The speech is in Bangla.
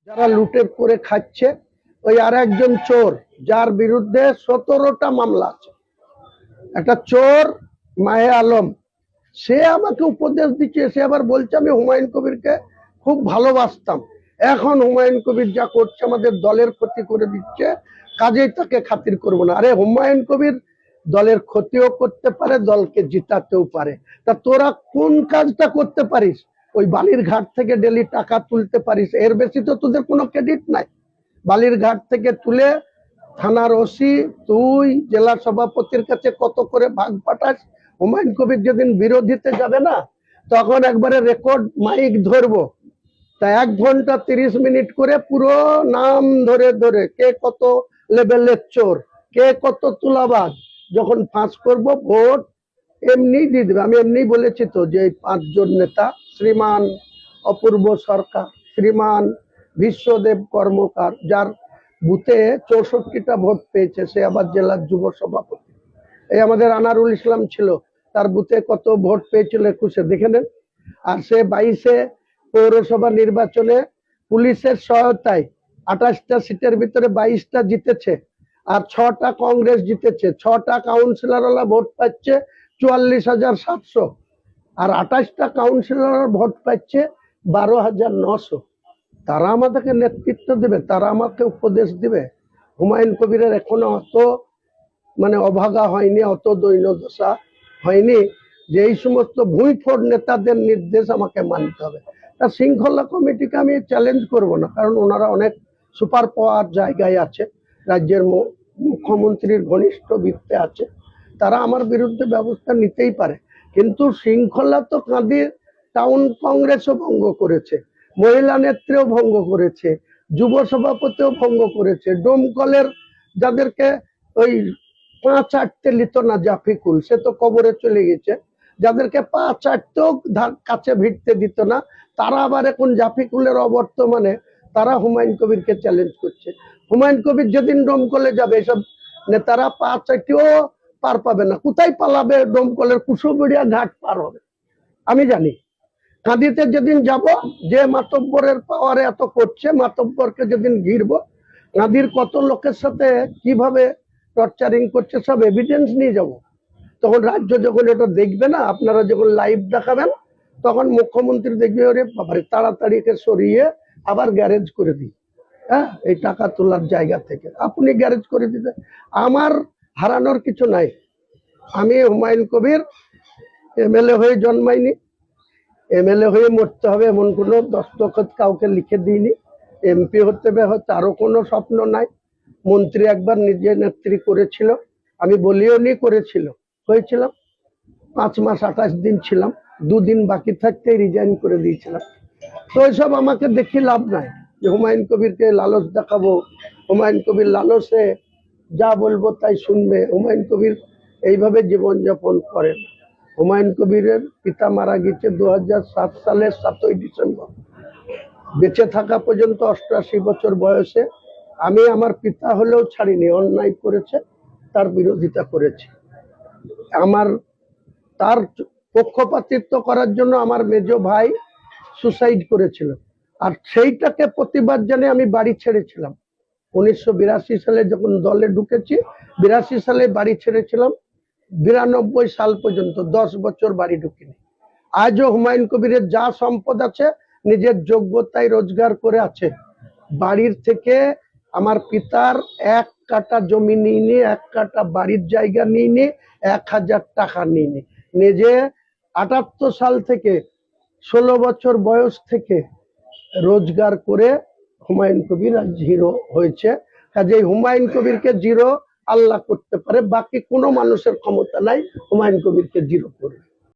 যারা লুটের করে খাচ্ছে, ওই আর একজন চোর যার বিরুদ্ধে 17টা মামলা আছে, একটা চোর মাহে আলম, সে আমাকে উপদেশ দিচ্ছে। সে আবার বলছে আমি হুমায়ুন কবিরকে খুব ভালোবাসতাম, এখন হুমায়ুন কবির যা করছে আমাদের দলের ক্ষতি করে দিচ্ছে, কাজেই তাকে খাতির করবো না। আরে হুমায়ুন কবির দলের ক্ষতিও করতে পারে, দলকে জিতাতেও পারে। তা তোরা কোন কাজটা করতে পারিস? ওই বালির ঘাট থেকে ডেলি টাকা তুলতে পারিস, এর বেশি তো তোদের কোনো ক্রেডিট নাই। বালির ঘাট থেকে তুলে থানার ওসি, তুই জেলা সভাপতির কাছে কত করে ভাগ পাঠাস। হুমায়ুন কবির যেদিন বিরোধীতে যাবে না, তখন একবারে রেকর্ড মাইক ধরবো, তা 1 ঘন্টা 30 মিনিট করে পুরো নাম ধরে ধরে কে কত লেভেলের চোর, কে কত তুলাবাজ, যখন ফাঁস করব ভোট এমনি দিয়ে দেবে। আমি এমনি বলেছি তো যে 5 জন নেতা, শ্রীমান অপূর্ব সরকার, শ্রীমান বিশ্বদেব কর্মকার, যার বুথে 64টা ভোট পেয়েছে, সে আবার জেলার যুব সভাপতি। এই আমাদের আনারুল ইসলাম ছিল, তার বুথে কত ভোট পেয়েছিল 21-এ, দেখে নেন। আর সে 22-এ পৌরসভা নির্বাচনে পুলিশের সহায়তায় 28টা সিটের ভিতরে 22টা জিতেছে, আর 6টা কংগ্রেস জিতেছে। 6টা কাউন্সিলরওয়ালা ভোট পাচ্ছে 44,700, আর 28টা কাউন্সিলর ভোট পাচ্ছে 12,900। তারা আমাদেরকে নেতৃত্ব দেবে, তারা আমাকে উপদেশ দিবে। হুমায়ুন কবিরের এখনো অত অভাগা হয়নি, অত দৈন্যদশা হয়নি যে এই সমস্ত ভুঁইফোড় নেতাদের নির্দেশ আমাকে মানতে হবে। তা শৃঙ্খলা কমিটিকে আমি চ্যালেঞ্জ করব না, কারণ ওনারা অনেক সুপার পাওয়ার জায়গায় আছে, রাজ্যের মুখ্যমন্ত্রীর ঘনিষ্ঠ বৃত্তে আছে, তারা আমার বিরুদ্ধে ব্যবস্থা নিতেই পারে। কিন্তু শৃঙ্খলা তো কাঁদির টাউন কংগ্রেসও ভঙ্গ করেছে, মহিলা নেত্রীও ভঙ্গ করেছে, যুব সভাপতিও ভঙ্গ করেছে, ডোমকলের যাদেরকে ওই 5 আটতে লিত না জাফিকুল, সে তো কবরে চলে গেছে, যাদেরকে 5 আটতেও কাছে ভিড়তে দিত না, তারা আবার এখন জাফিকুলের অবর্তমানে তারা হুমায়ুন কবিরকে চ্যালেঞ্জ করছে। হুমায়ুন কবির যেদিন ডোমকলে যাবে, এসব নেতারা 5 আটটিও পার পাবে না। কোথায় পালাবে? ডোমকলের কুশোবড়িয়া ঘাট পার হবে। আমি জানি কাঁদিতে যেদিন যাব, যে মাতব্বরের পাওয়ারে এত করছে, মাতব্বরকে যেদিন ঘিরবো, কাঁদির কত লোকের সাথে কিভাবে টর্চারিং করছে সব এভিডেন্স নিয়ে যাব। তখন রাজ্য যখন এটা দেখবে না, আপনারা যখন লাইভ দেখাবেন, তখন মুখ্যমন্ত্রী দেখবে ওরে বাবারে, তাড়াতাড়ি একে সরিয়ে আবার গ্যারেজ করে দিই। হ্যাঁ, এই টাকা তোলার জায়গা থেকে আপনি গ্যারেজ করে দিতে, আমার হারানোর কিছু নাই। আমি হুমায়ুন কবির এমএলএ হয়ে জন্মাইনি, এমএলএ হয়ে মরতে হবে এমন কোনো দস্তখত কাউকে লিখে দিইনি। এমপি হতে হবে তারও কোনো স্বপ্ন নাই। মন্ত্রী একবার নিজে নেত্রী করেছিল, আমি বলিও নি, করেছিল, হয়েছিলাম। 5 মাস 28 দিন ছিলাম, 2 দিন বাকি থাকতে রিজাইন করে দিয়েছিলাম। তো এইসব আমাকে দেখি লাভ নাই যে হুমায়ুন কবিরকে লালচ দেখাবো, হুমায়ুন কবির লালসে যা বলবো তাই শুনবে। হুমায়ুন কবির এইভাবে জীবনযাপন করেন। হুমায়ুন কবিরের পিতা মারা গেছে 2007 সালের 7ই ডিসেম্বর। বেঁচে থাকা পর্যন্ত 88 বছর বয়সে আমি আমার পিতা হলেও ছাড়িনি। অন্যায় করেছে, তার বিরোধিতা করেছি। তার পক্ষপাতিত্ব করার জন্য আমার মেজ ভাই সুসাইড করেছিল, আর সেইটাকে প্রতিবাদ জানিয়ে আমি বাড়ি ছেড়েছিলাম। 1982 সালে যখন দলে ঢুকেছি, 82 সালে বাড়ি ছেড়েছিলাম, 92 সাল পর্যন্ত 10 বছর বাড়ি ঢুকিনি। আজও হুমায়ুন কবিরের যা সম্পদ আছে নিজের যোগ্যতায় রোজগার করে আছে। বাড়ির থেকে আমার পিতার 1 কাঠা জমি নিইনি, 1 কাঠা বাড়ির জায়গা নিইনি, 1000 টাকা নিইনি। নিজে 78 সাল থেকে 16 বছর বয়স থেকে রোজগার করে হুমায়ুন কবির আজ জিরো হয়েছে। কাজে হুমায়ুন কবিরকে জিরো আল্লাহ করতে পারে, বাকি কোনো মানুষের ক্ষমতা নাই হুমায়ুন কবিরকে জিরো করে।